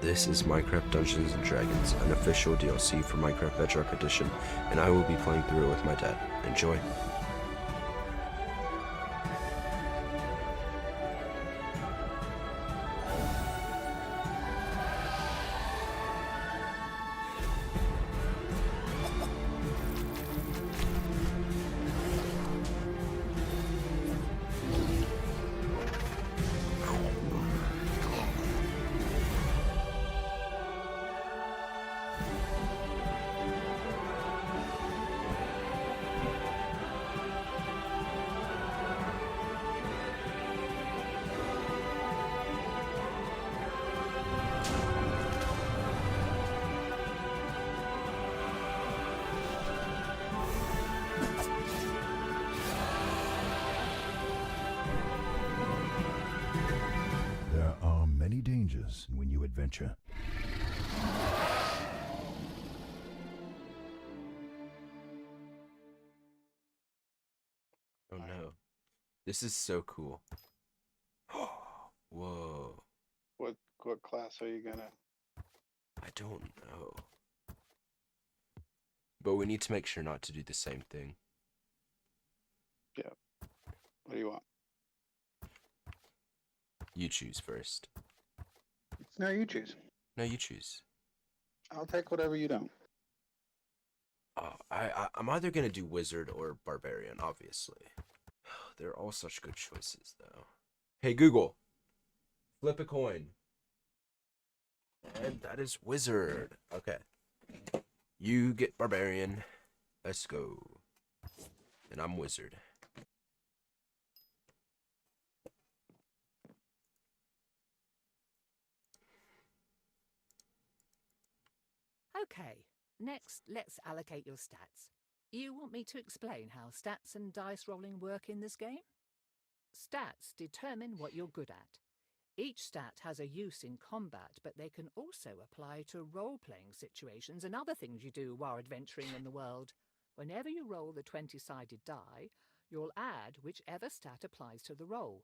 This is Minecraft Dungeons & Dragons, an official DLC for Minecraft Bedrock Edition, and I will be playing through it with my dad. Enjoy! There are many dangers when you adventure. Oh no. This is so cool. Whoa. What class are you gonna? I don't know. But we need to make sure not to do the same thing. What do you want? You choose first. No, you choose. No, you choose. I'll take whatever you don't. Oh, I'm either gonna do wizard or barbarian, obviously. They're all such good choices, though. Hey, Google. Flip a coin. And that is wizard. Okay. You get barbarian. Let's go. And I'm wizard. Okay, next let's allocate your stats. You want me to explain how stats and dice rolling work in this game? Stats determine what you're good at. Each stat has a use in combat, but they can also apply to role-playing situations and other things you do while adventuring in the world. Whenever you roll the 20-sided die, you'll add whichever stat applies to the roll.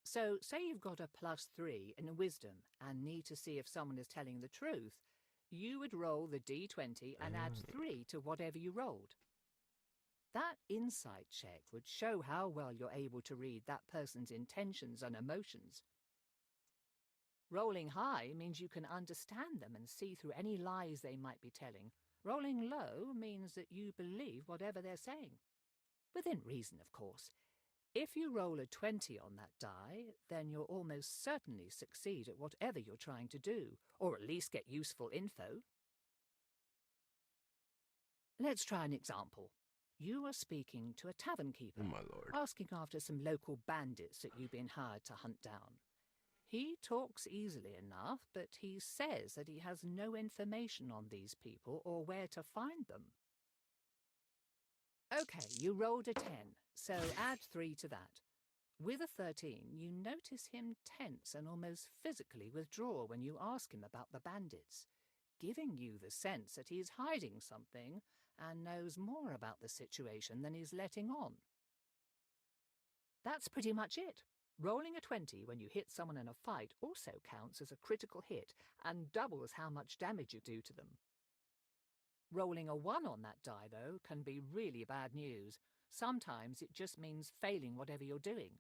So, say you've got a +3 in wisdom and need to see if someone is telling the truth, you would roll the d20 and add 3 to whatever you rolled. That insight check would show how well you're able to read that person's intentions and emotions. Rolling high means you can understand them and see through any lies they might be telling. Rolling low means that you believe whatever they're saying. Within reason, of course. If you roll a 20 on that die, then you'll almost certainly succeed at whatever you're trying to do, or at least get useful info. Let's try an example. You are speaking to a tavern keeper, Oh my lord. asking after some local bandits that you've been hired to hunt down. He talks easily enough, but he says that he has no information on these people or where to find them. Okay, you rolled a 10, so add 3 to that. With a 13, you notice him tense and almost physically withdraw when you ask him about the bandits, giving you the sense that he's hiding something and knows more about the situation than he's letting on. That's pretty much it. Rolling a 20 when you hit someone in a fight also counts as a critical hit and doubles how much damage you do to them. Rolling a 1 on that die, though, can be really bad news. Sometimes it just means failing whatever you're doing.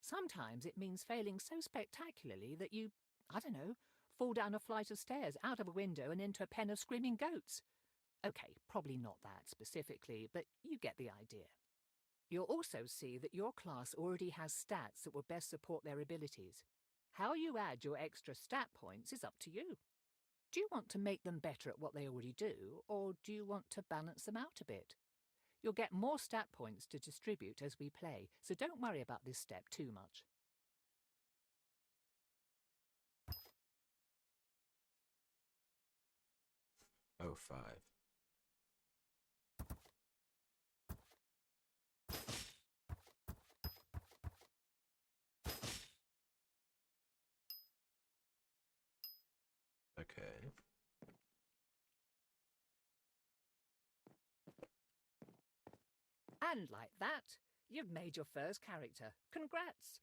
Sometimes it means failing so spectacularly that you, I don't know, fall down a flight of stairs, out of a window and into a pen of screaming goats. Okay, probably not that specifically, but you get the idea. You'll also see that your class already has stats that will best support their abilities. How you add your extra stat points is up to you. Do you want to make them better at what they already do, or do you want to balance them out a bit? You'll get more stat points to distribute as we play, so don't worry about this step too much. Oh, 5. Okay. And like that, you've made your first character. Congrats!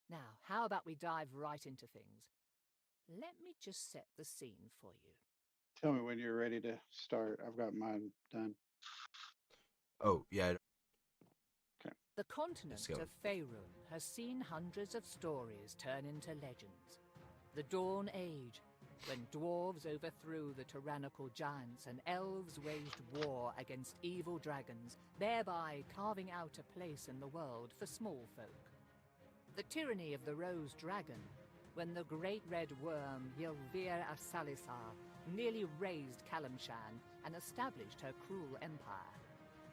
Now, how about we dive right into things? Let me just set the scene for you. Tell me when you're ready to start. I've got mine done. Oh, yeah. The continent go. of Faerun has seen hundreds of stories turn into legends. The Dawn Age, when dwarves overthrew the tyrannical giants and elves waged war against evil dragons, thereby carving out a place in the world for small folk. The tyranny of the Rose Dragon, when the great red worm Ylvir Asalisar nearly razed Kalimshan and established her cruel empire.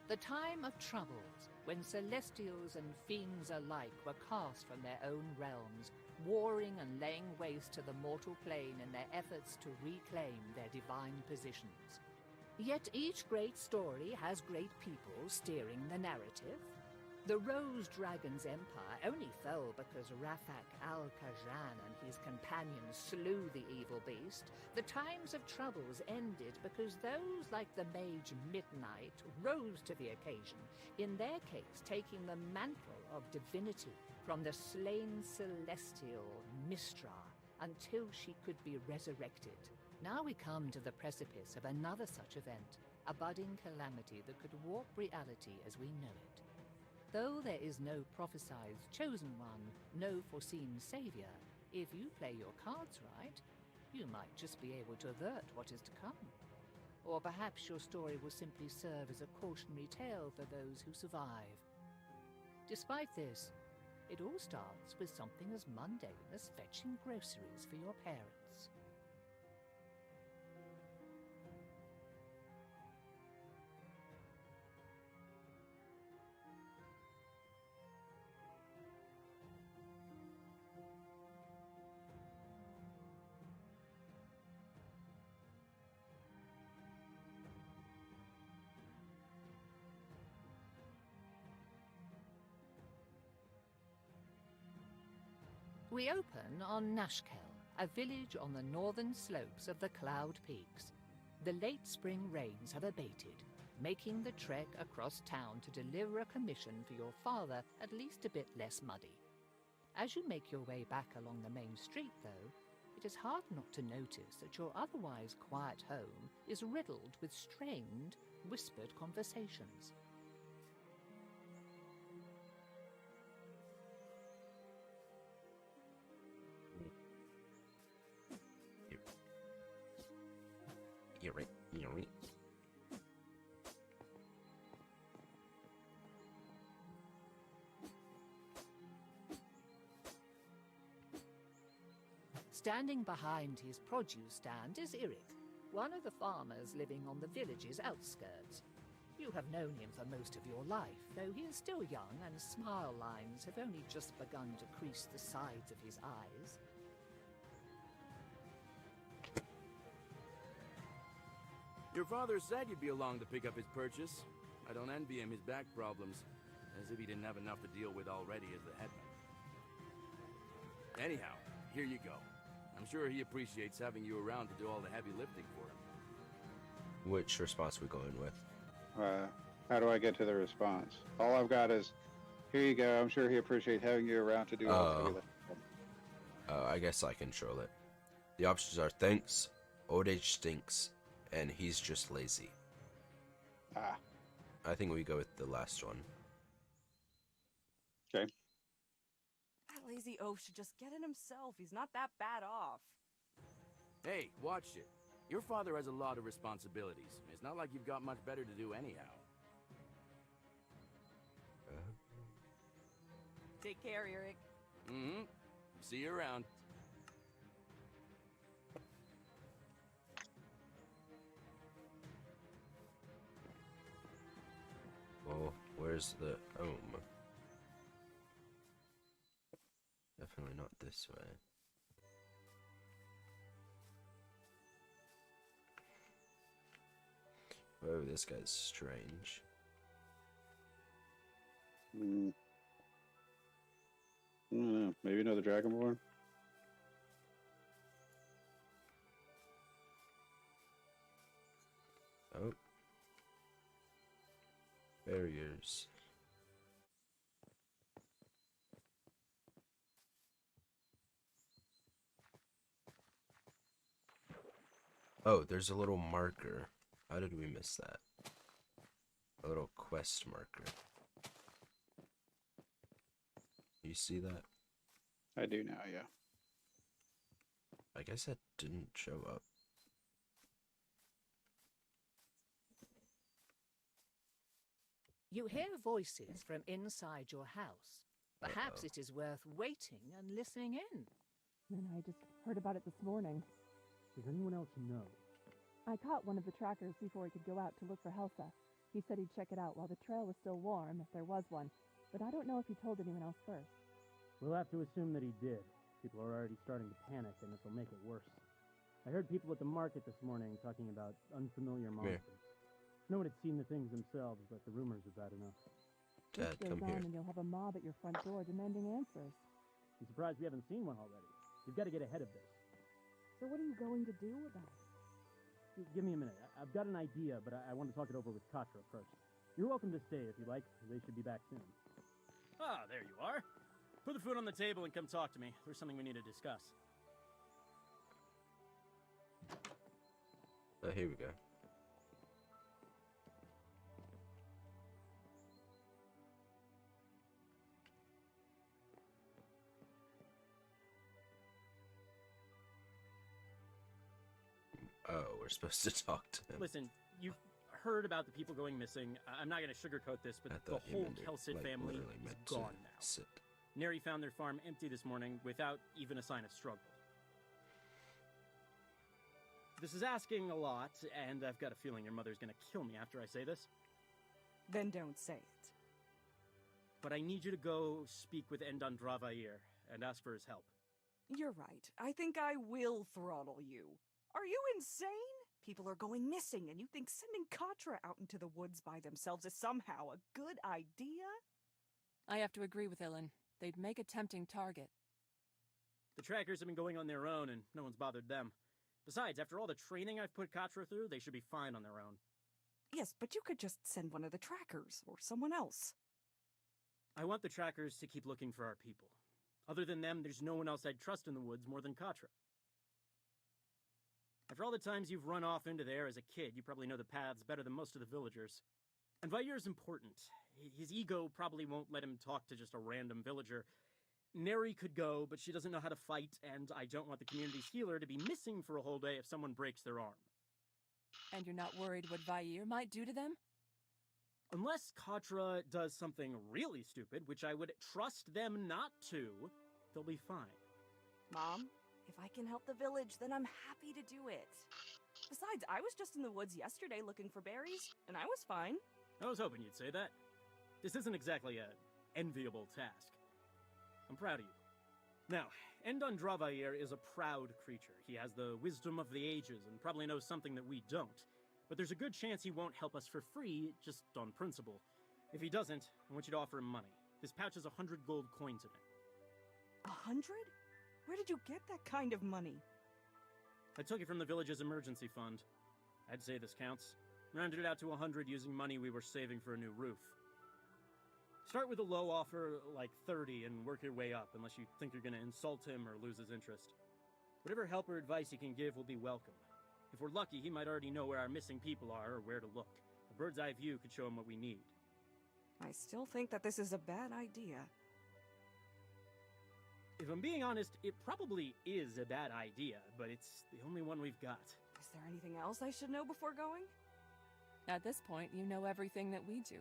The time of troubles, when celestials and fiends alike were cast from their own realms, warring and laying waste to the mortal plane in their efforts to reclaim their divine positions. Yet each great story has great people steering the narrative. The Rose Dragon's empire only fell because Rafak al-Khajan and his companions slew the evil beast. The times of troubles ended because those like the mage Midnight rose to the occasion, in their case taking the mantle of divinity from the slain celestial Mistra until she could be resurrected. Now we come to the precipice of another such event, a budding calamity that could warp reality as we know it. Though there is no prophesied chosen one, no foreseen savior, if you play your cards right, you might just be able to avert what is to come. Or perhaps your story will simply serve as a cautionary tale for those who survive. Despite this, it all starts with something as mundane as fetching groceries for your parents. We open on Nashkel, a village on the northern slopes of the Cloud Peaks. The late spring rains have abated, making the trek across town to deliver a commission for your father at least a bit less muddy. As you make your way back along the main street, though, it is hard not to notice that your otherwise quiet home is riddled with strained, whispered conversations. You're right. Standing behind his produce stand is Eric, one of the farmers living on the village's outskirts. You have known him for most of your life, though he is still young and smile lines have only just begun to crease the sides of his eyes. Your father said you'd be along to pick up his purchase. I don't envy him his back problems, as if he didn't have enough to deal with already as the headman. Anyhow, here you go. I'm sure he appreciates having you around to do all the heavy lifting for him. Which response we going with? How do I get to the response? All I've got is, here you go. I'm sure he appreciates having you around to do all the heavy lifting. I guess I control it. The options are thanks, old age stinks, and he's just lazy. Ah, I think we go with the last one. okay. That lazy oaf should just get it himself. He's not that bad off. Hey, watch it. Your father has a lot of responsibilities. It's not like you've got much better to do anyhow. Take care, Eric. Mm-hmm. See you around. Well, where's the home? Definitely not this way. Oh, this guy's strange. I don't know. Maybe another Dragonborn? Oh. Barriers. Oh, there's a little marker. How did we miss that? A little quest marker. You see that? I do now, yeah. I guess that didn't show up. You hear voices from inside your house. Perhaps it is worth waiting and listening in. And I just heard about it this morning. Does anyone else know? I caught one of the trackers before he could go out to look for Helsa. He said he'd check it out while the trail was still warm, if there was one. But I don't know if he told anyone else first. We'll have to assume that he did. People are already starting to panic, and this will make it worse. I heard people at the market this morning talking about unfamiliar monsters. No one had seen the things themselves, but the rumors are bad enough. Dad, This come goes on here. and you'll have a mob at your front door demanding answers. I'm surprised we haven't seen one already. We've got to get ahead of this. So what are you going to do about it? Give me a minute. I've got an idea, but I want to talk it over with Katra first. You're welcome to stay if you like. They should be back soon. Ah, there you are. Put the food on the table and come talk to me. There's something we need to discuss. Here we go. Oh, we're supposed to talk to him. Listen, you've heard about the people going missing. I'm not going to sugarcoat this, but I the thought you whole meant it, Kelsit like, family literally is meant to gone now. sit. Neri found their farm empty this morning without even a sign of struggle. This is asking a lot, and I've got a feeling your mother's going to kill me after I say this. Then don't say it. But I need you to go speak with Endan Dravair and ask for his help. You're right. I think I will throttle you. Are you insane? People are going missing, and you think sending Katra out into the woods by themselves is somehow a good idea? I have to agree with Ilan. They'd make a tempting target. The trackers have been going on their own, and no one's bothered them. Besides, after all the training I've put Katra through, they should be fine on their own. Yes, but you could just send one of the trackers, or someone else. I want the trackers to keep looking for our people. Other than them, there's no one else I'd trust in the woods more than Katra. After all the times you've run off into there as a kid, you probably know the paths better than most of the villagers. And Vair's important. His ego probably won't let him talk to just a random villager. Neri could go, but she doesn't know how to fight, and I don't want the community's healer to be missing for a whole day if someone breaks their arm. And you're not worried what Vair might do to them? Unless Katra does something really stupid, which I would trust them not to, they'll be fine. Mom, if I can help the village, then I'm happy to do it. Besides, I was just in the woods yesterday looking for berries, and I was fine. I was hoping you'd say that. This isn't exactly an enviable task. I'm proud of you. Now, Endan Dravair is a proud creature. He has the wisdom of the ages and probably knows something that we don't. But there's a good chance he won't help us for free, just on principle. If he doesn't, I want you to offer him money. This pouch has 100 gold coins in it. 100? Where did you get that kind of money? I took it from the village's emergency fund. I'd say this counts. Rounded it out to 100 using money we were saving for a new roof. Start with a low offer, like 30, and work your way up, unless you think you're going to insult him or lose his interest. Whatever help or advice he can give will be welcome. If we're lucky, he might already know where our missing people are or where to look. A bird's eye view could show him what we need. I still think that this is a bad idea. If I'm being honest, it probably is a bad idea, but it's the only one we've got. Is there anything else I should know before going? At this point, you know everything that we do.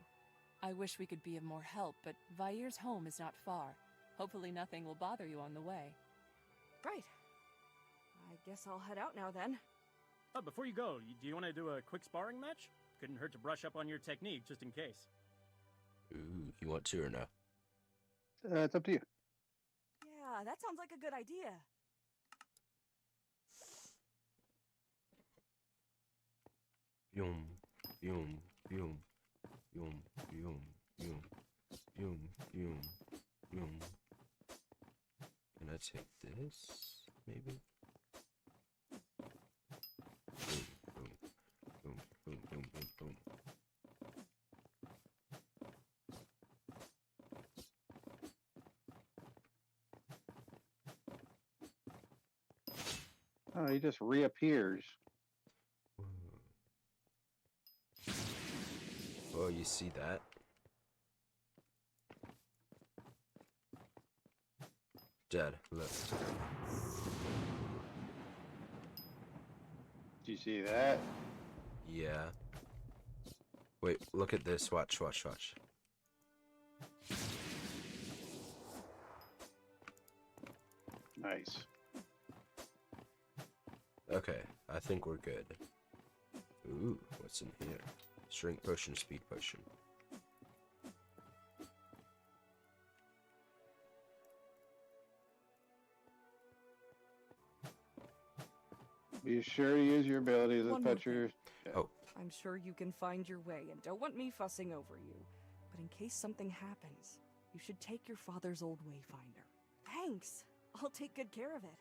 I wish we could be of more help, but Vair's home is not far. Hopefully nothing will bother you on the way. Right. I guess I'll head out now then. Oh, before you go, do you want to do a quick sparring match? Couldn't hurt to brush up on your technique, just in case. Ooh, you want to or no? It's up to you. Yeah, that sounds like a good idea. Yum, yum, yum, yum, yum, yum, yum, yum, yum. Can I take this? Maybe? Boom, boom, boom, boom, boom, boom, boom. Oh, he just reappears. Oh, you see that? Dead. Look. Do you see that? Yeah. Wait, look at this. Watch, watch, watch. Nice. Okay, I think we're good. Ooh, what's in here? Strength potion, speed potion. Be sure to use your abilities One and more put your... Oh, I'm sure you can find your way and don't want me fussing over you. But in case something happens, you should take your father's old wayfinder. Thanks. I'll take good care of it.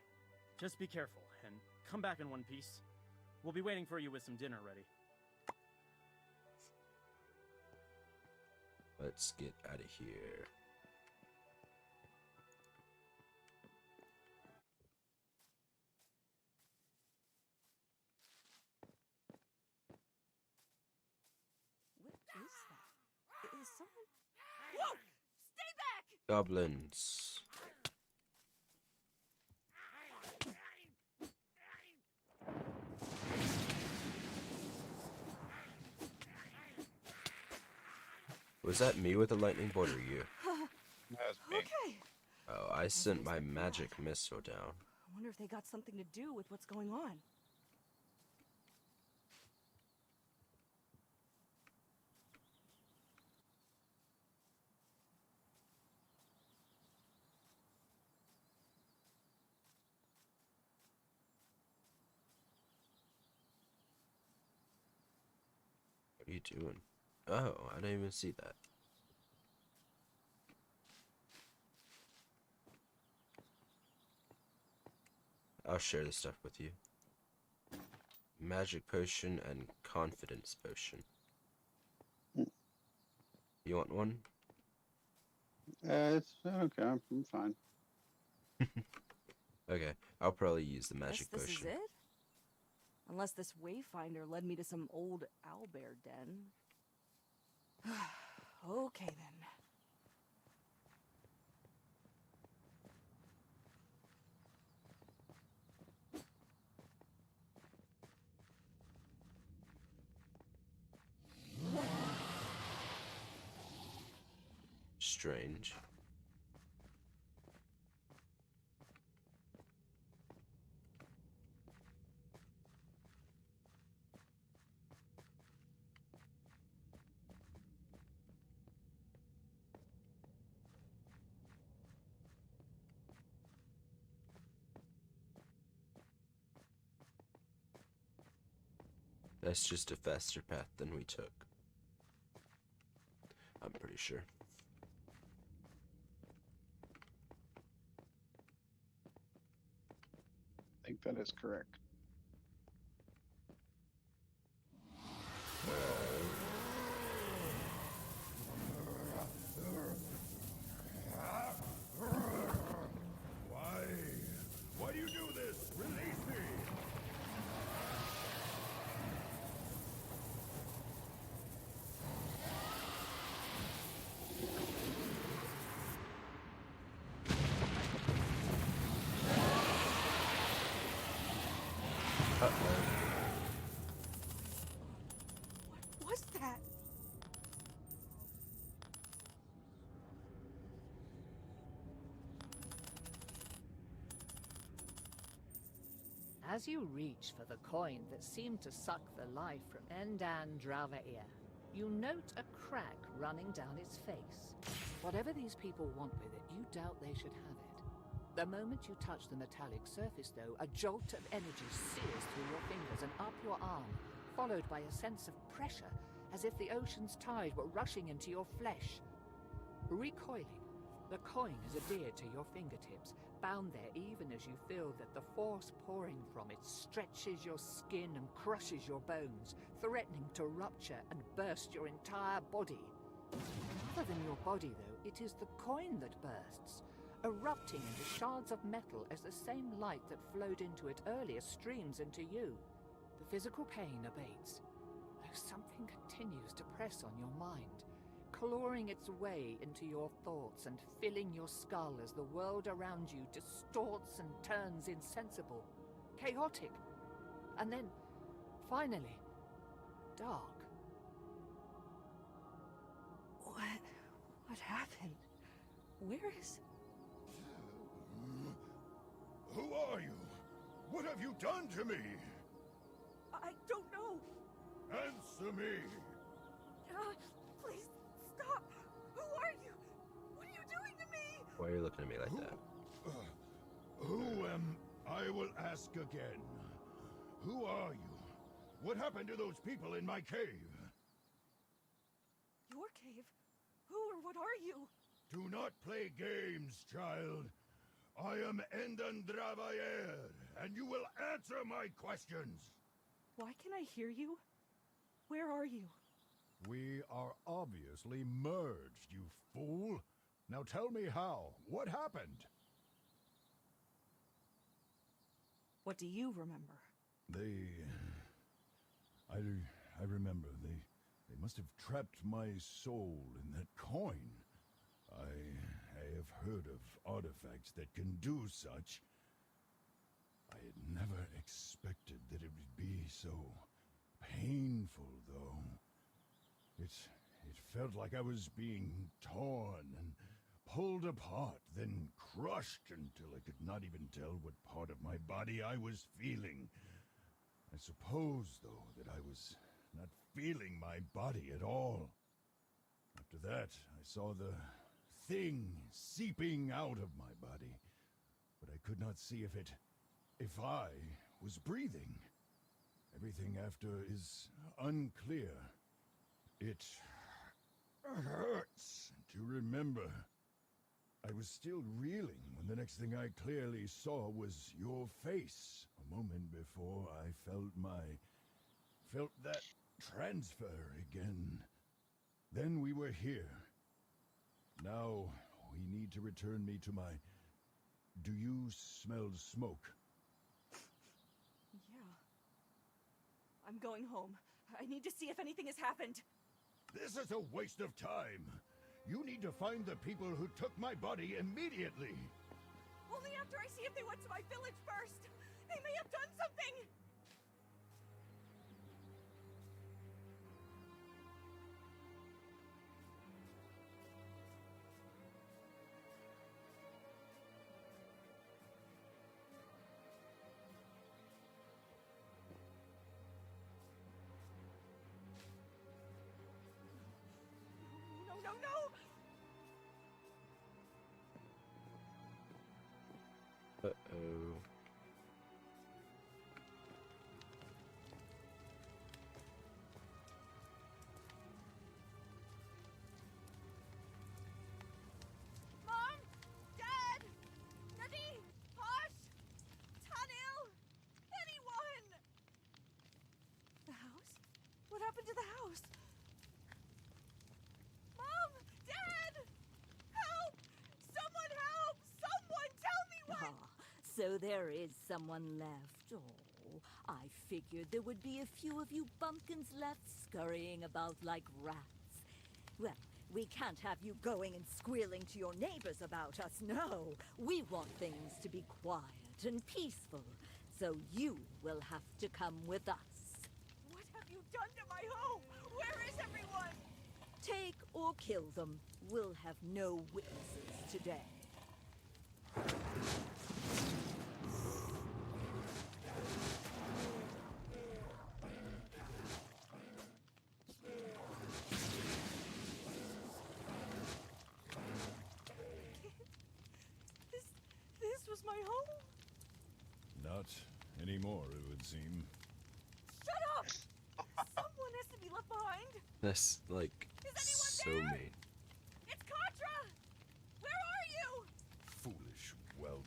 Just be careful, and come back in one piece. We'll be waiting for you with some dinner ready. let's get out of here. What is that? Is someone... Whoa! Stay back! Goblins. Was that me with the lightning bolt or you? That was me. Okay. Oh, I sent my magic missile down. I wonder if they got something to do with what's going on. What are you doing? Oh, I didn't even see that. I'll share this stuff with you. Magic potion and confidence potion. You want one? It's okay. I'm fine. Okay, I'll probably use the magic Guess this potion. is it? Unless this wayfinder led me to some old owlbear den. Okay then. Strange. That's just a faster path than we took. I'm pretty sure. I think that is correct. Why do you do this? Release me! What was that? As you reach for the coin that seemed to suck the life from Endan Dravair, you note a crack running down its face. Whatever these people want with it, you doubt they should have it. The moment you touch the metallic surface, though, a jolt of energy sears through your fingers and up your arm, followed by a sense of pressure, as if the ocean's tide were rushing into your flesh. Recoiling, the coin is adhered to your fingertips, bound there even as you feel that the force pouring from it stretches your skin and crushes your bones, threatening to rupture and burst your entire body. Other than your body, though, it is the coin that bursts, erupting into shards of metal as the same light that flowed into it earlier streams into you. The physical pain abates. A Something continues to press on your mind, clawing its way into your thoughts and filling your skull as the world around you distorts and turns insensible, chaotic, and then, finally, dark. What happened? Where is... Who are you? What have you done to me? I don't know. Answer me! Please, stop! Who are you? What are you doing to me? Why are you looking at me like that? Who am... I will ask again. Who are you? What happened to those people in my cave? Your cave? Who or what are you? Do not play games, child. I am Endan Dravayer, and you will answer my questions. Why can I hear you? Where are you? We are obviously merged, you fool. Now tell me how. What happened? What do you remember? I remember. They must have trapped my soul in that coin. I have heard of artifacts that can do such. I had never expected that it would be so painful, though. It felt like I was being torn and pulled apart, then crushed until I could not even tell what part of my body I was feeling. I suppose, though, that I was not feeling my body at all. After that, I saw the thing seeping out of my body, but I could not see if I was breathing. Everything after is unclear. It hurts to remember. I was still reeling when the next thing I clearly saw was your face. A moment before I felt that transfer again. Then we were here. Now we need to return me to my... Do you smell smoke? Yeah. I'm going home. I need to see if anything has happened. This is a waste of time. You need to find the people who took my body immediately. Only after I see if they went to my village first. They may have done something. No, no, no! Uh-oh. Mom! Dad! Nadi! Posh! Tanil! Anyone! The house? What happened to the house? Mom! Dad! Help! Someone help! Someone tell me what! Ah, so there is someone left. Oh, I figured there would be a few of you bumpkins left scurrying about like rats. Well, we can't have you going and squealing to your neighbors about us, no. We want things to be quiet and peaceful, so you will have to come with us. What have you done to my home? Where is everyone? Take or kill them. We'll have no witnesses today. This was my home. Not anymore, it would seem. Shut up! Someone has to be left behind. That's, like, so anyone there? mean. It's Katra! Where are you? Foolish whelp.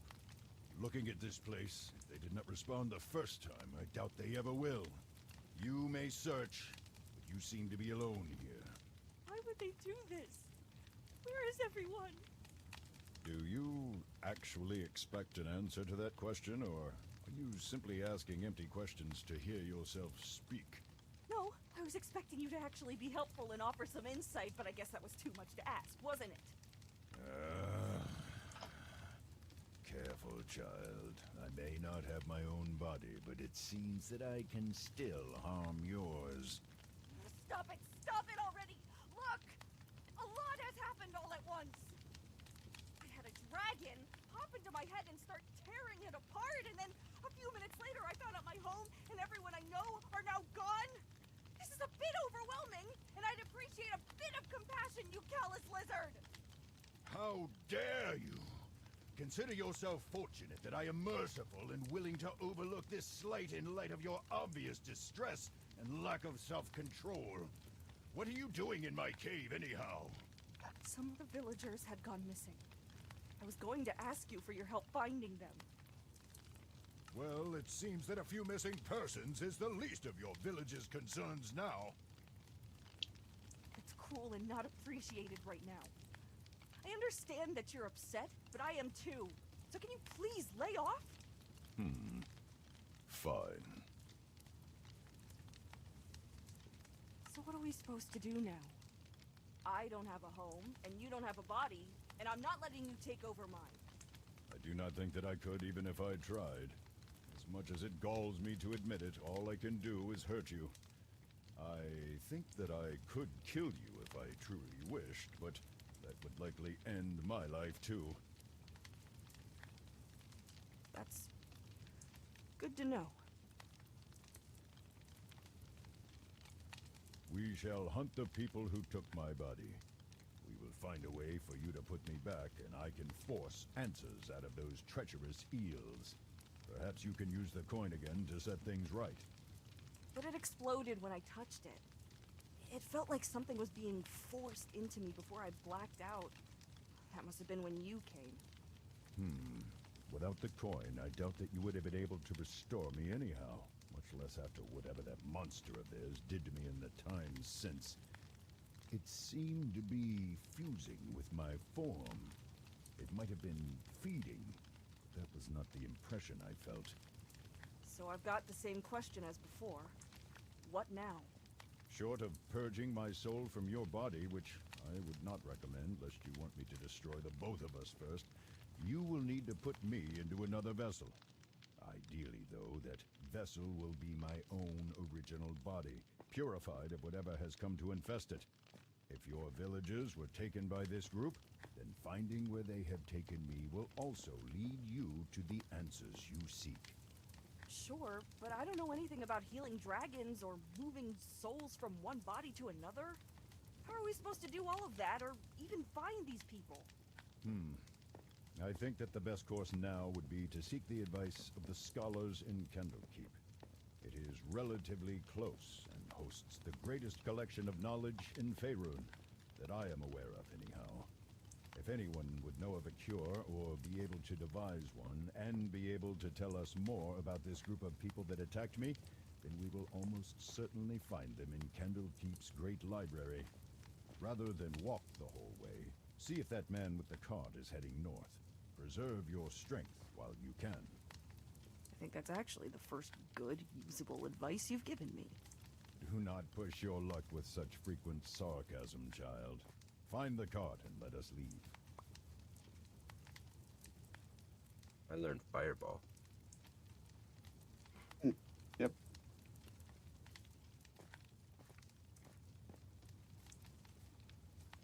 Looking at this place, if they did not respond the first time, I doubt they ever will. You may search, but you seem to be alone here. Why would they do this? Where is everyone? Do you actually expect an answer to that question, or are you simply asking empty questions to hear yourself speak? No, I was expecting you to actually be helpful and offer some insight, but I guess that was too much to ask, wasn't it? Careful, child. I may not have my own body, but it seems that I can still harm yours. Stop it already! Look! A lot has happened all at once! I had a dragon hop into my head and start tearing it apart, and then a few minutes later I found out my home and everyone I know are now gone! This is a bit overwhelming, and I'd appreciate a bit of compassion, you callous lizard! How dare you! Consider yourself fortunate that I am merciful and willing to overlook this slight in light of your obvious distress and lack of self-control. What are you doing in my cave, anyhow? Some of the villagers had gone missing. I was going to ask you for your help finding them. Well, it seems that a few missing persons is the least of your village's concerns now. It's cruel and not appreciated right now. I understand that you're upset, but I am too. So can you please lay off? Fine. So what are we supposed to do now? I don't have a home, and you don't have a body, and I'm not letting you take over mine. I do not think that I could even if I tried. As much as it galls me to admit it, all I can do is hurt you. I think that I could kill you if I truly wished, but that would likely end my life too. That's good to know. We shall hunt the people who took my body. We will find a way for you to put me back, and I can force answers out of those treacherous eels. Perhaps you can use the coin again to set things right. But it exploded when I touched it. It felt like something was being forced into me before I blacked out. That must have been when you came. Without the coin, I doubt that you would have been able to restore me anyhow, much less after whatever that monster of theirs did to me in the times since. It seemed to be fusing with my form. It might have been feeding, but that was not the impression I felt. So I've got the same question as before. What now? Short of purging my soul from your body, which I would not recommend lest you want me to destroy the both of us first, you will need to put me into another vessel. Ideally, though, that vessel will be my own original body, purified of whatever has come to infest it. If your villagers were taken by this group, then finding where they have taken me will also lead you to the answers you seek. Sure, but I don't know anything about healing dragons or moving souls from one body to another. How are we supposed to do all of that, or even find these people? I think that the best course now would be to seek the advice of the scholars in Candlekeep. It is relatively close and hosts the greatest collection of knowledge in Faerun that I am aware of, anyhow. If anyone would know of a cure or be able to devise one and be able to tell us more about this group of people that attacked me, then we will almost certainly find them in Candlekeep's great library. Rather than walk the whole way, see if that man with the cart is heading north. Preserve your strength while you can. I think that's actually the first good, usable advice you've given me. Do not push your luck with such frequent sarcasm, child. Find the cart and let us leave. I learned Fireball. Yep.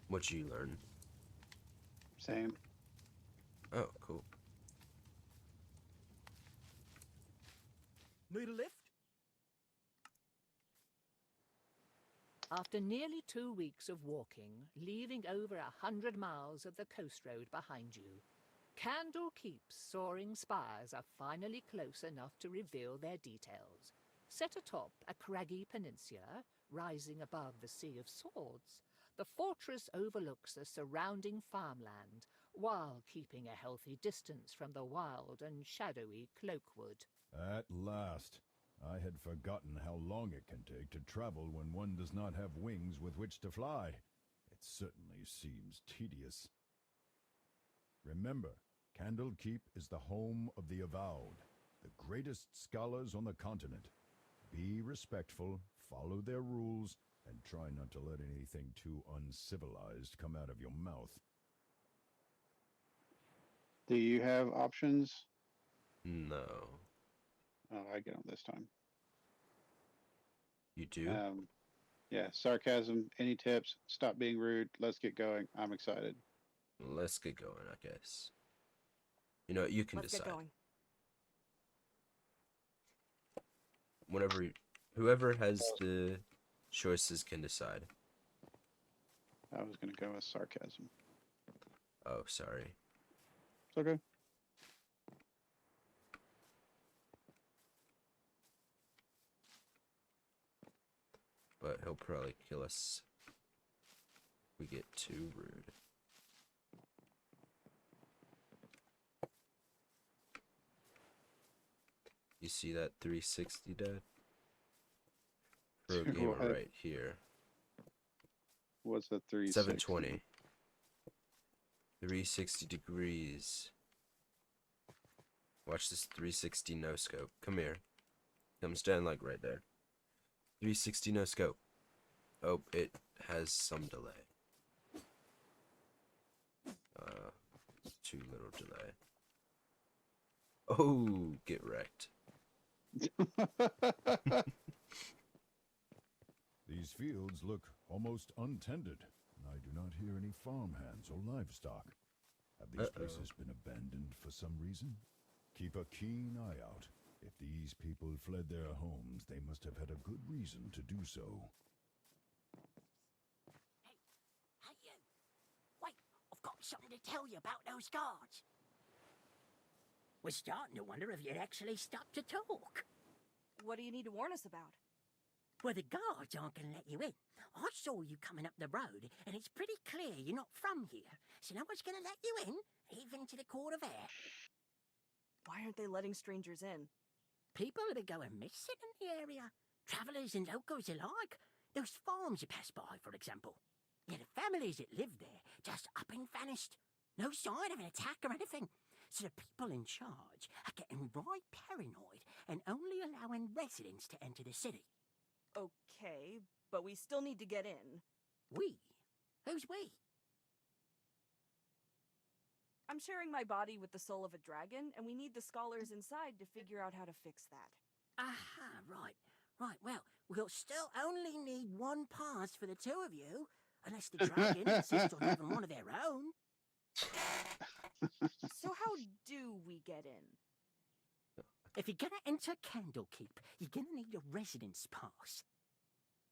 What you learn? Same. Oh, cool. Need a lift? After nearly 2 weeks of walking, leaving over 100 miles of the coast road behind you, Candlekeep's soaring spires are finally close enough to reveal their details. Set atop a craggy peninsula, rising above the Sea of Swords, the fortress overlooks the surrounding farmland, while keeping a healthy distance from the wild and shadowy Cloakwood. At last. I had forgotten how long it can take to travel when one does not have wings with which to fly. It certainly seems tedious. Remember, Candlekeep is the home of the Avowed, the greatest scholars on the continent. Be respectful, Follow their rules and try not to let anything too uncivilized come out of your mouth. Do you have options? No. Oh, I get them this time. You do? Yeah, sarcasm, any tips, stop being rude, let's get going. I'm excited. Let's get going, I guess. You know, you can Let's decide. get going. Whenever, whoever has the choices can decide. I was going to go with sarcasm. Oh, sorry. It's okay. But he'll probably kill us if we get too rude. You see that 360, Dad? Pro gamer What? right here. What's a 360? 720. 360 degrees. Watch this 360 no scope. Come here. Come stand like right there. 360 no scope. Oh, it has some delay. Too little delay. Oh, get wrecked. These fields look almost untended, and I do not hear any farmhands or livestock. Have these places been abandoned for some reason? Keep a keen eye out. If these people fled their homes, they must have had a good reason to do so. Hey, you! Wait, I've got something to tell you about those guards. We're starting to wonder if you'd actually stop to talk. What do you need to warn us about? Well, the guards aren't going to let you in. I saw you coming up the road, and it's pretty clear you're not from here. So no one's going to let you in, even to the Court of Air. Why aren't they letting strangers in? People that are going missing in the area. Travellers and locals alike. Those farms you pass by, for example. Yeah, the families that live there just up and vanished. No sign of an attack or anything. So the people in charge are getting right paranoid and only allowing residents to enter the city. Okay, but we still need to get in. We? Who's we? I'm sharing my body with the soul of a dragon, and we need the scholars inside to figure out how to fix that. Aha, right. Right, well, we'll still only need one pass for the two of you, unless the dragon insists on having one of their own. So how do we get in? If you're gonna enter Candlekeep, you're gonna need a residence pass.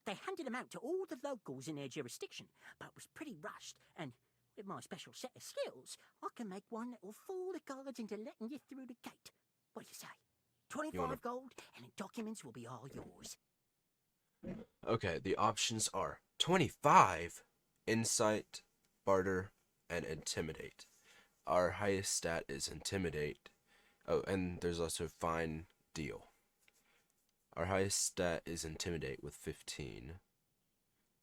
They handed them out to all the locals in their jurisdiction, but it was pretty rushed, and with my special set of skills, I can make one that will fool the guards into letting you through the gate. What do you say? 25 gold, and the documents will be all yours. Okay, the options are 25, Insight, Barter, and Intimidate. Our highest stat is Intimidate. Oh, and there's also Fine Deal. Our highest stat is Intimidate with 15.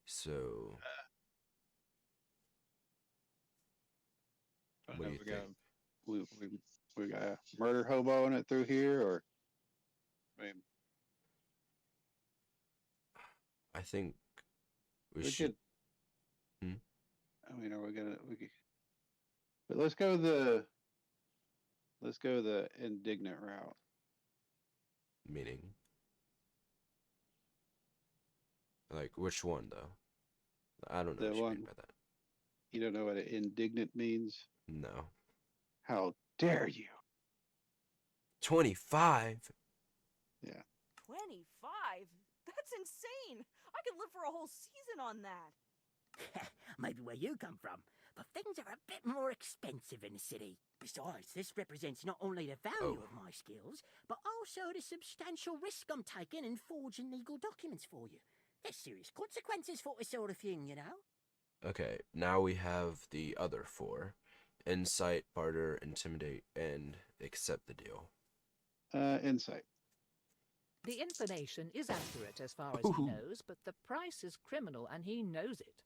So, what do you think? We got a murder hobo in it through here, or I mean, I think we we should. could. I mean, are we gonna? But let's go the indignant route. Meaning? Like, which one, though? I don't know The what you one- mean by that. You don't know what indignant means? No. How dare you? 25? Yeah. 25? That's insane! I could live for a whole season on that. Maybe where you come from, but things are a bit more expensive in the city. Besides, this represents not only the value of my skills, but also the substantial risk I'm taking in forging legal documents for you. There's serious consequences for this sort of thing, you know? Okay, now we have the other four. Insight, Barter, Intimidate, and Accept the Deal. Insight. The information is accurate as far as he knows, but the price is criminal and he knows it.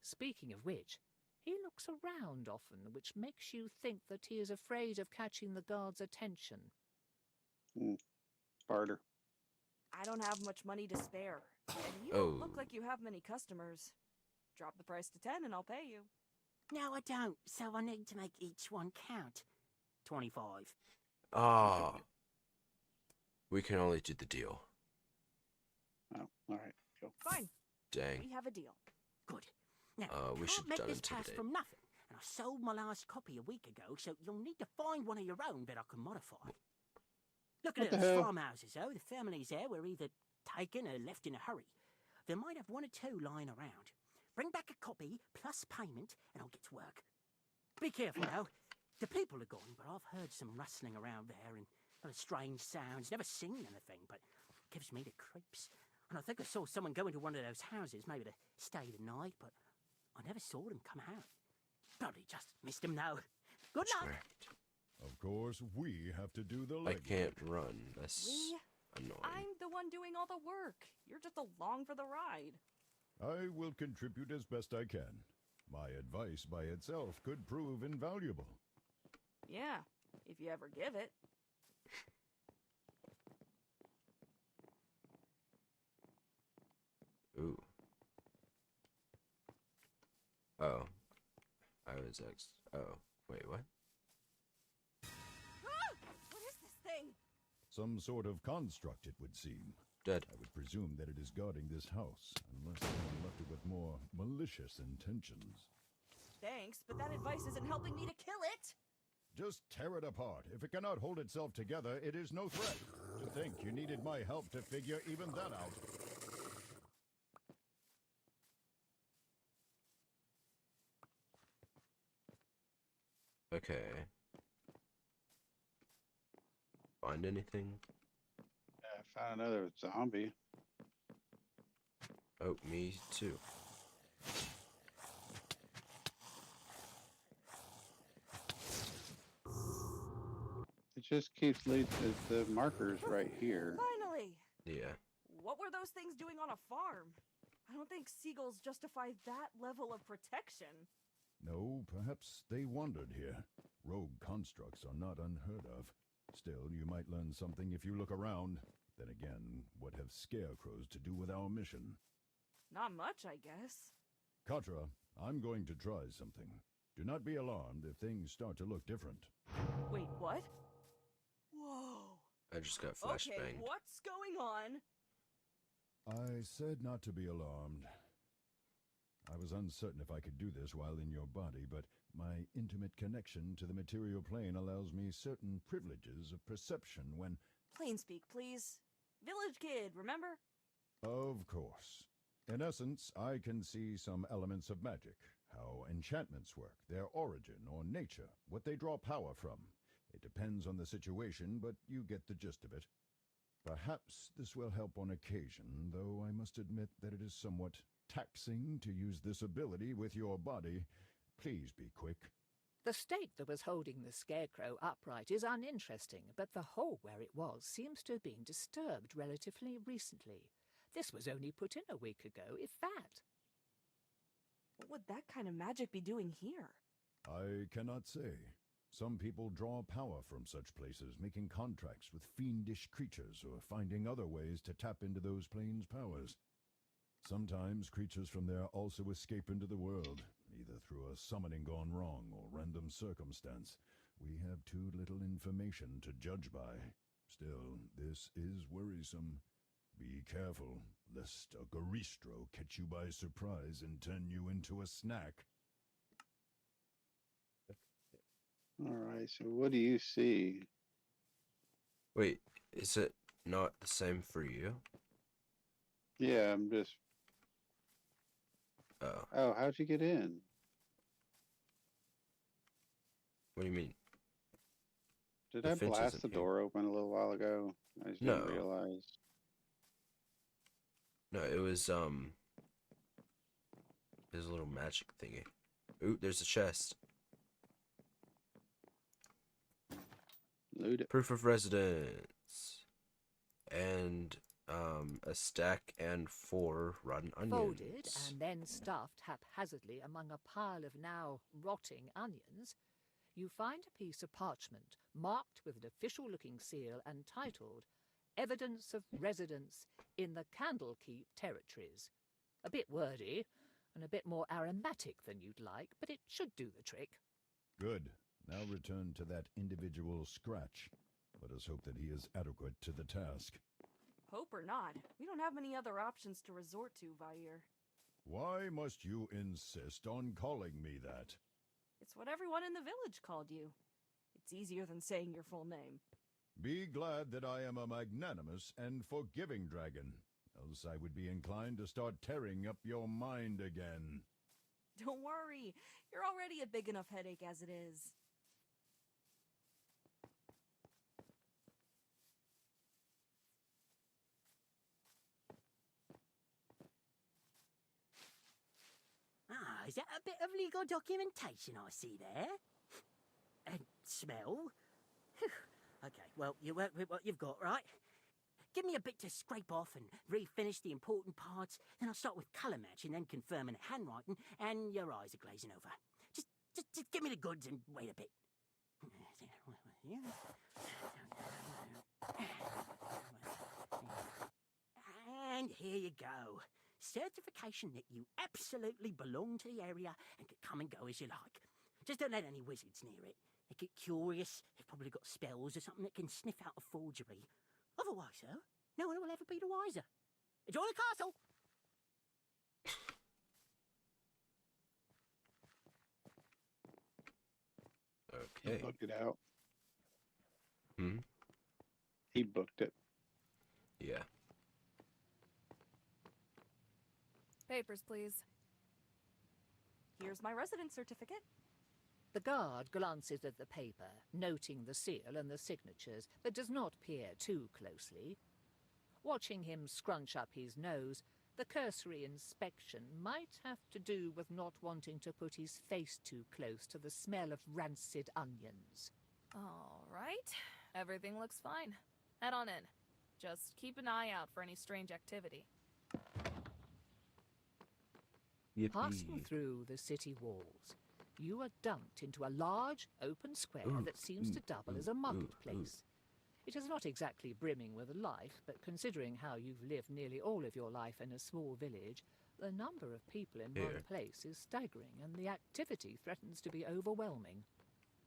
Speaking of which, he looks around often, which makes you think that he is afraid of catching the guards' attention. Barter. I don't have much money to spare. You don't look like you have many customers. Drop the price to 10 and I'll pay you. No, I don't, so I need to make each one count. 25. Ah. We can only do the deal. Oh, all right. Cool. Fine. Dang. We have a deal. Good. Now, We can't should make done this pass intimidate. from nothing, and I sold my last copy a week ago, so you'll need to find one of your own that I can modify. Look What at the those hell? farmhouses, though. The families there were either taken or left in a hurry. They might have one or two lying around. Bring back a copy, plus payment, and I'll get to work. Be careful, though. The people are gone, but I've heard some rustling around there and other strange sounds. Never seen anything, but it gives me the creeps. And I think I saw someone go into one of those houses, maybe to stay the night, but I never saw them come out. Probably just missed them, though. Good luck! Correct. Of course, we have to do the I legwork. can't run. That's annoying. I'm the one doing all the work. You're just along for the ride. I will contribute as best I can. My advice by itself could prove invaluable. Yeah, if you ever give it. Ooh. Oh. I was Oh. Wait, what? Ah! What is this thing? Some sort of construct, it would seem. Dead. I would presume that it is guarding this house, unless someone left it with more malicious intentions. Thanks, but that advice isn't helping me to kill it. Just tear it apart. If it cannot hold itself together, it is no threat. To think you needed my help to figure even that out. Okay. Find anything? I found another zombie. Oh, me too. It just keeps leading to the markers right here. Finally! Yeah. What were those things doing on a farm? I don't think seagulls justify that level of protection. No, perhaps they wandered here. Rogue constructs are not unheard of. Still, you might learn something if you look around. Then again, what have scarecrows to do with our mission? Not much, I guess. Katra, I'm going to try something. Do not be alarmed if things start to look different. Wait, what? Whoa. I just got Okay, flashbanged. what's going on? I said not to be alarmed. I was uncertain if I could do this while in your body, but my intimate connection to the material plane allows me certain privileges of perception when... Plain speak, please. Village kid, remember? Of course. In essence, I can see some elements of magic, how enchantments work, their origin or nature, what they draw power from. It depends on the situation, but you get the gist of it. Perhaps this will help on occasion, though I must admit that it is somewhat taxing to use this ability with your body. Please be quick. The stake that was holding the scarecrow upright is uninteresting, but the hole where it was seems to have been disturbed relatively recently. This was only put in a week ago, if that. What would that kind of magic be doing here? I cannot say. Some people draw power from such places, making contracts with fiendish creatures or finding other ways to tap into those planes' powers. Sometimes creatures from there also escape into the world, either through a summoning gone wrong or random circumstance. We have too little information to judge by. Still, this is worrisome. Be careful, lest a Garistro catch you by surprise and turn you into a snack. Alright, so what do you see? Wait, is it not the same for you? Yeah, I'm just... Oh. Oh, how'd you get in? What do you mean? Did The I fence blast isn't the here. door open a little while ago? I just No. didn't realize. No, it was, there's a little magic thingy. Ooh, there's a chest. Loot it. Proof of residence. And, a stack and 4 rotten onions. Folded and then stuffed haphazardly among a pile of now rotting onions, you find a piece of parchment marked with an official-looking seal and titled evidence of residence in the Candlekeep territories. A bit wordy, and a bit more aromatic than you'd like, but it should do the trick. Good. Now return to that individual Scratch. Let us hope that he is adequate to the task. Hope or not, we don't have many other options to resort to, Vair. Why must you insist on calling me that? It's what everyone in the village called you. It's easier than saying your full name. Be glad that I am a magnanimous and forgiving dragon, else I would be inclined to start tearing up your mind again. Don't worry, you're already a big enough headache as it is. Ah, is that a bit of legal documentation I see there? And smell? Phew. Okay, well, you work with what you've got, right? Give me a bit to scrape off and refinish the important parts, then I'll start with colour matching, then confirming the handwriting, and your eyes are glazing over. Just give me the goods and wait a bit. And here you go. Certification that you absolutely belong to the area and can come and go as you like. Just don't let any wizards near it. They get curious. They've probably got spells or something that can sniff out a forgery. Otherwise, though, no one will ever be the wiser. Enjoy the castle! Okay. He booked it out. Hmm? He booked it. Yeah. Papers, please. Here's my residence certificate. The guard glances at the paper, noting the seal and the signatures, but does not peer too closely. Watching him scrunch up his nose, the cursory inspection might have to do with not wanting to put his face too close to the smell of rancid onions. All right. Everything looks fine. Head on in. Just keep an eye out for any strange activity. Yippee. Passing through the city walls, you are dumped into a large, open square that seems to double as a marketplace. It is not exactly brimming with life, but considering how you've lived nearly all of your life in a small village, the number of people in one place is staggering, and the activity threatens to be overwhelming.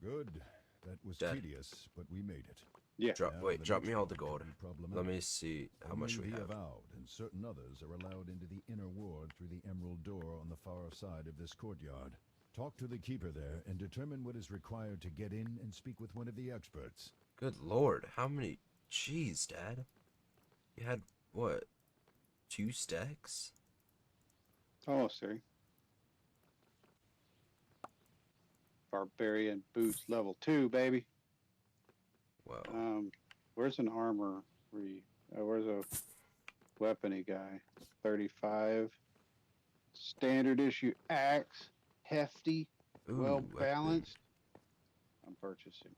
Good. That was Dad. tedious, but we made it. Yeah. Drop me all the gold. Problematic. Let me see how much we Only the have. avowed and certain others are allowed into the inner ward through the emerald door on the far side of this courtyard. Talk to the keeper there and determine what is required to get in and speak with one of the experts. Good lord, how many? Jeez, Dad. You had, what, 2 stacks? Almost there. Barbarian boots level 2, baby. Wow. Where's an armor? Where's a weapony guy? 35. Standard issue axe. Hefty. Ooh, Well weapon. balanced. I'm purchasing.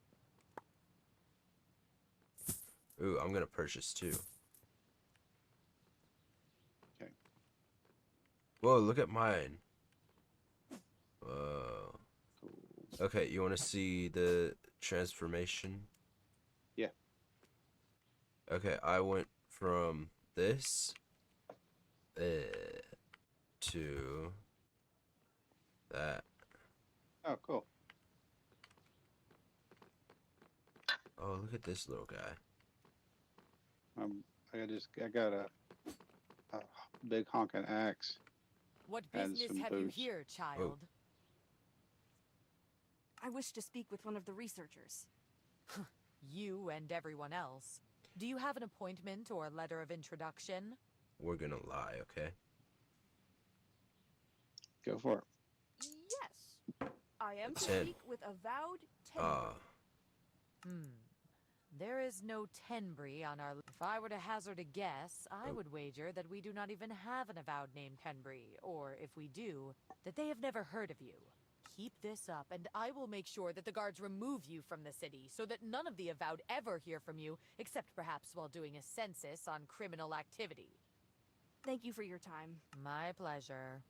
Ooh, I'm gonna purchase 2. Okay. Whoa, look at mine. Whoa. Cool. Okay, you want to see the transformation? Yeah. Okay, I went from this to that. Oh, cool. Oh, look at this little guy. I got a big honking axe. What And business some have you boots. here, child? I wish to speak with one of the researchers. You and everyone else. Do you have an appointment or a letter of introduction? We're gonna lie, okay? Go for it. Yes. I am to 10. speak with avowed tenant. There is no Tenbury on our... If I were to hazard a guess, I would wager that we do not even have an avowed named Tenbury, or if we do, that they have never heard of you. Keep this up, and I will make sure that the guards remove you from the city, so that none of the avowed ever hear from you, except perhaps while doing a census on criminal activity. Thank you for your time. My pleasure.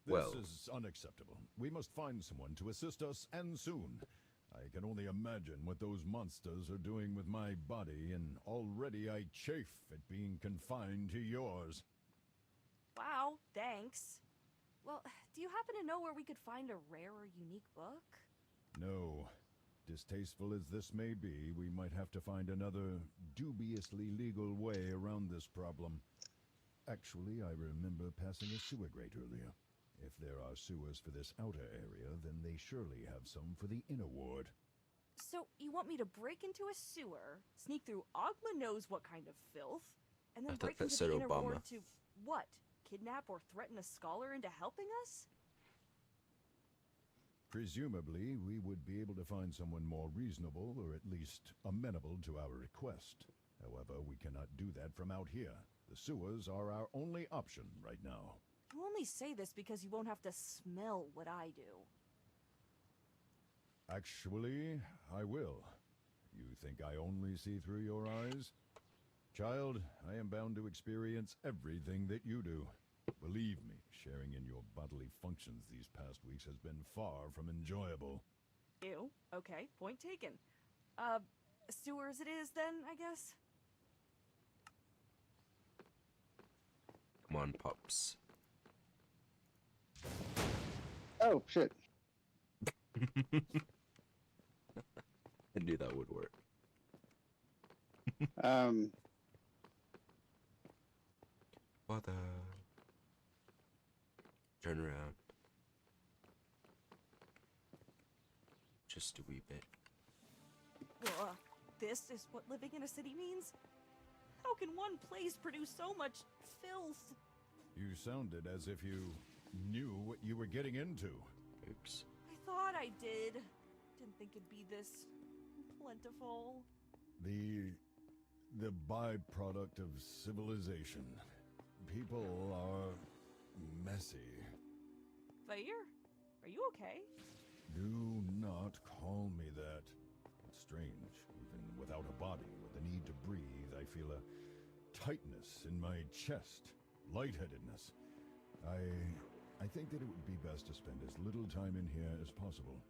This Well. is unacceptable. We must find someone to assist us, and soon. I can only imagine what those monsters are doing with my body, and already I chafe at being confined to yours. Wow, thanks. Well, do you happen to know where we could find a rare or unique book? No. Distasteful as this may be, we might have to find another dubiously legal way around this problem. Actually, I remember passing a sewer grate earlier. If there are sewers for this outer area, then they surely have some for the inner ward. So, you want me to break into a sewer, sneak through Ogma knows what kind of filth, and then I thought break that into said the inner Obama. ward to, what, kidnap or threaten a scholar into helping us? Presumably, we would be able to find someone more reasonable, or at least amenable to our request. However, we cannot do that from out here. The sewers are our only option right now. You only say this because you won't have to smell what I do. Actually, I will. You think I only see through your eyes? Child, I am bound to experience everything that you do. Believe me, sharing in your bodily functions these past weeks has been far from enjoyable. Ew, okay, point taken. Sewers it is then, I guess? Come on, pups. Oh, shit. I knew that would work. What the... Turn around. Just a wee bit. This is what living in a city means? How can one place produce so much filth? You sounded as if you knew what you were getting into. Oops. I thought I did. Didn't think it'd be this plentiful. The byproduct of civilization. People are messy. Fire? Are you okay? Do not call me that. It's strange. Even without a body, with the need to breathe, I feel a tightness in my chest. Lightheadedness. I think that it would be best to spend as little time in here as possible.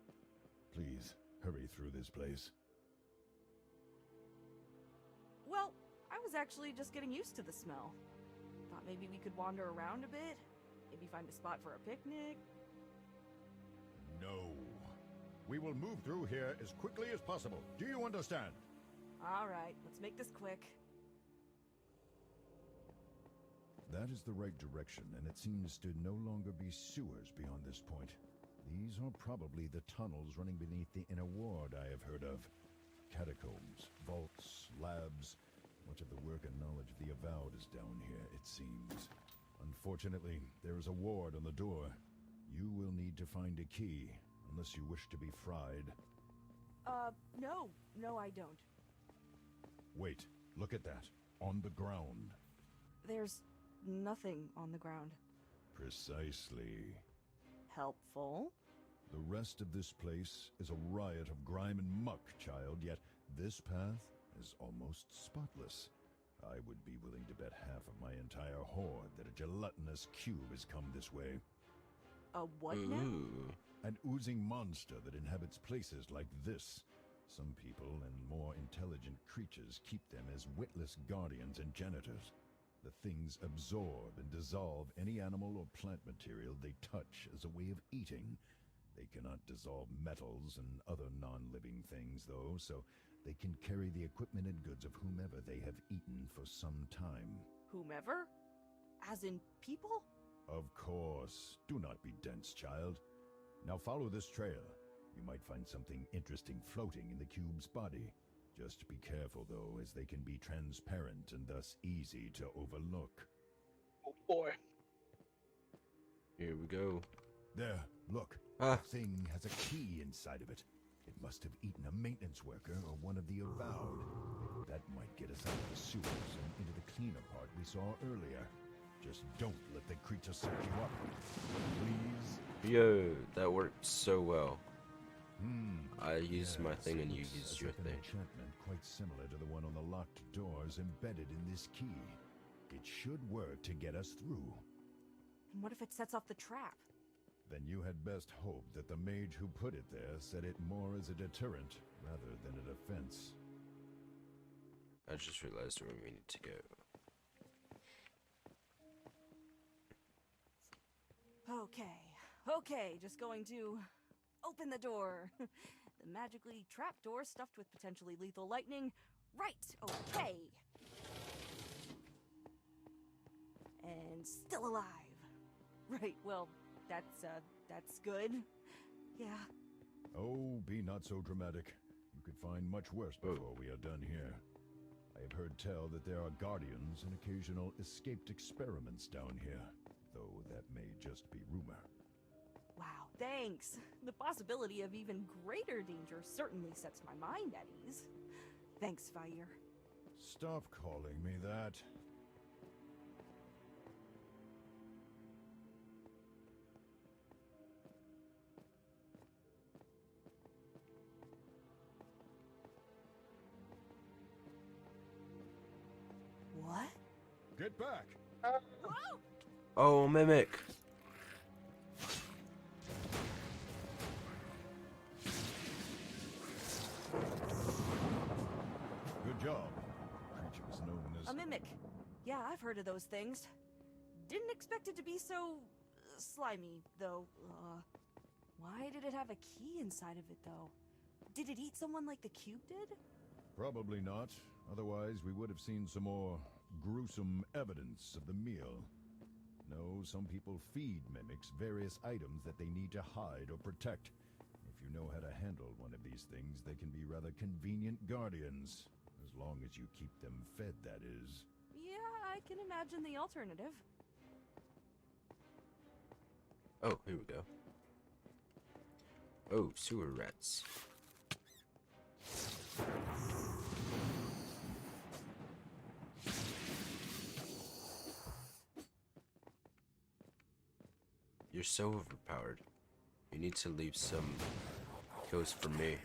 Please, hurry through this place. Well, I was actually just getting used to the smell. Thought maybe we could wander around a bit. Maybe find a spot for a picnic. No. We will move through here as quickly as possible. Do you understand? Alright, let's make this quick. That is the right direction, and it seems to no longer be sewers beyond this point. These are probably the tunnels running beneath the inner ward I have heard of. Catacombs, vaults, labs. Much of the work and knowledge of the Avowed is down here, it seems. Unfortunately, there is a ward on the door. You will need to find a key, unless you wish to be fried. No, I don't. Wait, look at that. On the ground. There's nothing on the ground. Precisely. Helpful? The rest of this place is a riot of grime and muck, child, yet this path is almost spotless. I would be willing to bet half of my entire horde that a gelatinous cube has come this way. A what now? An oozing monster that inhabits places like this. Some people and more intelligent creatures keep them as witless guardians and janitors. The things absorb and dissolve any animal or plant material they touch as a way of eating. They cannot dissolve metals and other non-living things, though, so they can carry the equipment and goods of whomever they have eaten for some time. Whomever? As in people? Of course. Do not be dense, child. Now follow this trail. You might find something interesting floating in the cube's body. Just be careful, though, as they can be transparent and thus easy to overlook. Oh boy. Here we go. There, look. The thing has a key inside of it. It must have eaten a maintenance worker or one of the Avowed. That might get us out of the sewers and into the cleaner part we saw earlier. Just don't let the creature suck you up. Please? Yo, that worked so well. I used my thing and you Yes, used as your if an thing. enchantment quite similar to the one on the locked doors embedded in this key. It should work to get us through. And what if it sets off the trap? Then you had best hope that the mage who put it there set it more as a deterrent rather than a defense. I just realized where we need to go. Okay, just going to open the door. The magically trapped door stuffed with potentially lethal lightning. Right, okay. And still alive. Right, well, that's good. Yeah. Oh, be not so dramatic. You could find much worse before we are done here. I have heard tell that there are guardians and occasional escaped experiments down here, though that may just be rumor. Wow, thanks. The possibility of even greater danger certainly sets my mind at ease. Thanks, Fire. Stop calling me that. What? Get back! Whoa! Oh, Mimic! Good job. Creature was known as... A mimic. Yeah, I've heard of those things. Didn't expect it to be so... slimy, though. Why did it have a key inside of it, though? Did it eat someone like the cube did? Probably not. Otherwise, we would have seen some more gruesome evidence of the meal. No, some people feed mimics various items that they need to hide or protect. If you know how to handle one of these things, they can be rather convenient guardians. As long as you keep them fed, that is. Yeah, I can imagine the alternative. Oh, here we go. Oh, sewer rats. You're so overpowered. You need to leave some kills for me.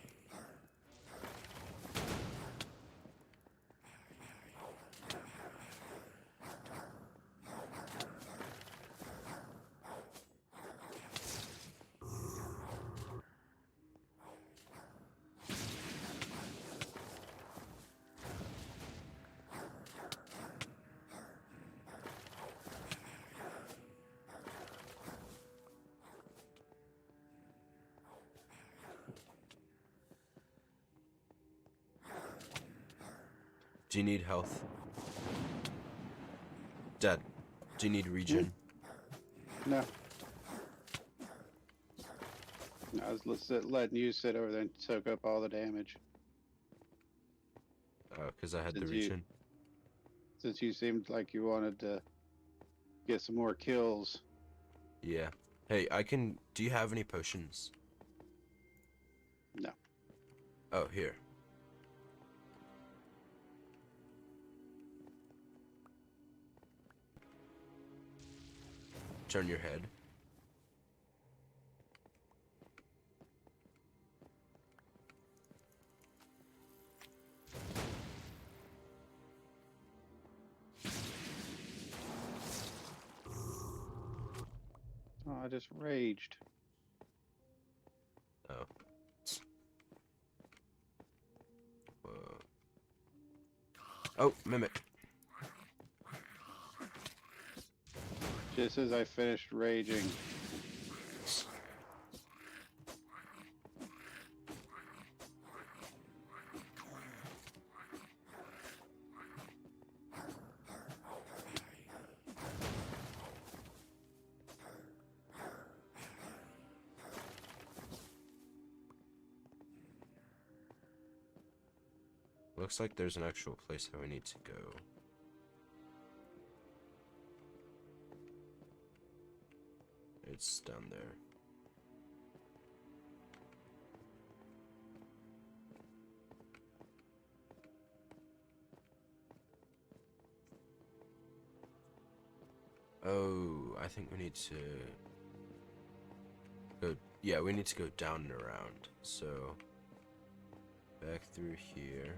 Do you need health? Dad, do you need regen? No. I was letting you sit over there and soak up all the damage. Oh, because I had the Since regen. Since you seemed like you wanted to get some more kills. Yeah. Hey, I can... Do you have any potions? No. Oh, here. Turn your head. Oh, I just raged. Oh. Whoa. Oh, mimic. Just as I finished raging. Looks like there's an actual place that we need to go. It's down there. Oh, I think we need to go. Yeah, we need to go down and around. So, back through here.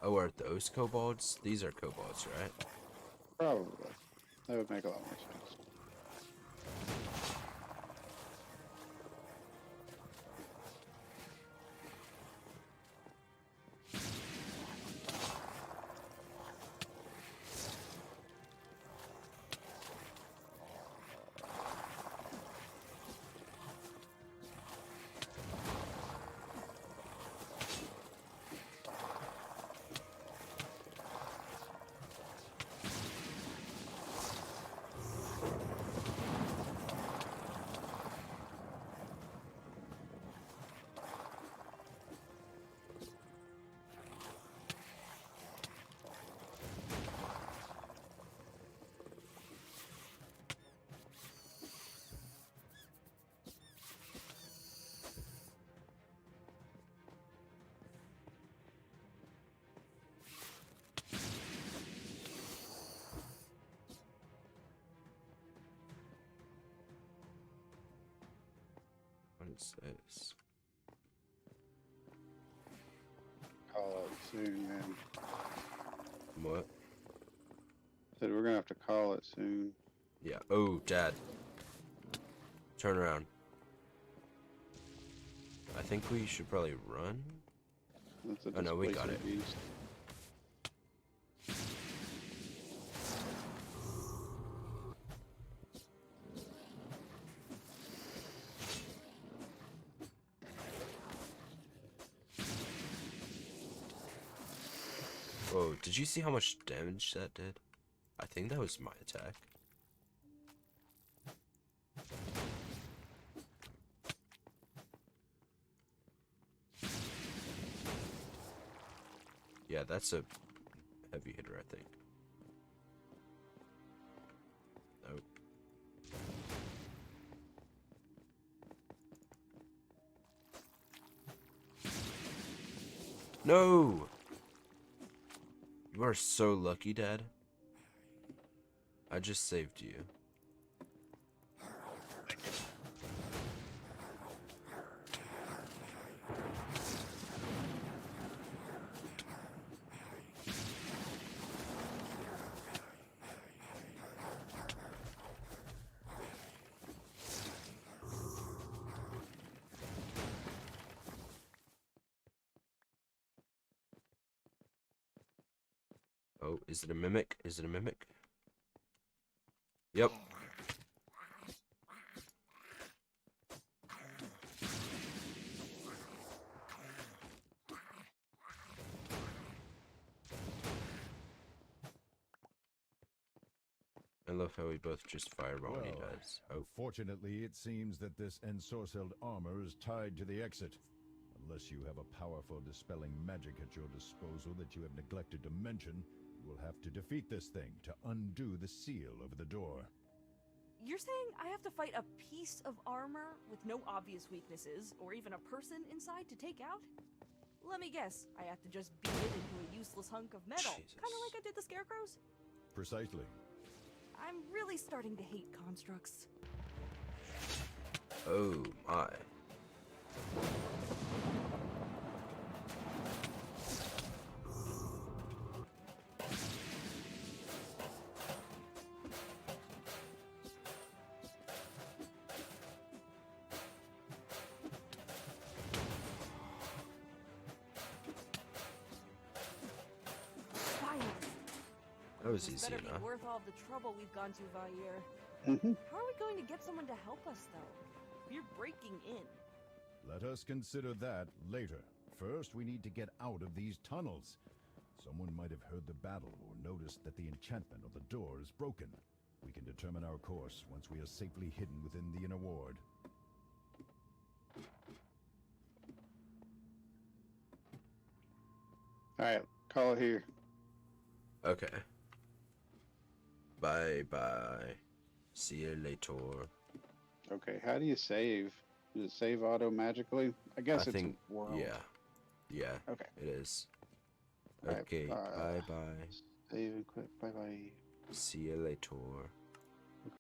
Oh, are those kobolds? These are kobolds, right? Probably. That would make a lot more sense. What is this? Call it soon, man. What? Said we're gonna have to call it soon. Yeah. Oh, Dad. Turn around. I think we should probably run. That's a Oh no, we got it. displacement beast. Whoa, did you see how much damage that did? I think that was my attack. Yeah, that's a heavy hitter, I think. Nope. No! You are so lucky, Dad. I just saved you. Oh, is it a mimic? Is it a mimic? Yep. I love how we both just fireball when he dies. Oh. Fortunately, it seems that this ensorcelled armor is tied to the exit. Unless you have a powerful dispelling magic at your disposal that you have neglected to mention, you will have to defeat this thing to undo the seal over the door. You're saying I have to fight a piece of armor with no obvious weaknesses, or even a person inside to take out? Let me guess, I have to just beat it into a useless hunk of metal, Jesus. kind of like I did the scarecrows? Precisely. I'm really starting to hate constructs. Oh my. That was easy better enough. be worth all the trouble we've gone to, Vair. Mm-hmm. How are we going to get someone to help us, though? We're breaking in. Let us consider that later. First, we need to get out of these tunnels. Someone might have heard the battle or noticed that the enchantment on the door is broken. We can determine our course once we are safely hidden within the inner ward. Alright, call it here. Okay. Bye bye. See you later. Okay, how do you save? Does it save auto magically? I guess I it's think, a world. yeah. Yeah. Okay. It is. Alright, Okay, bye bye. Save and quit. Bye bye. See you later.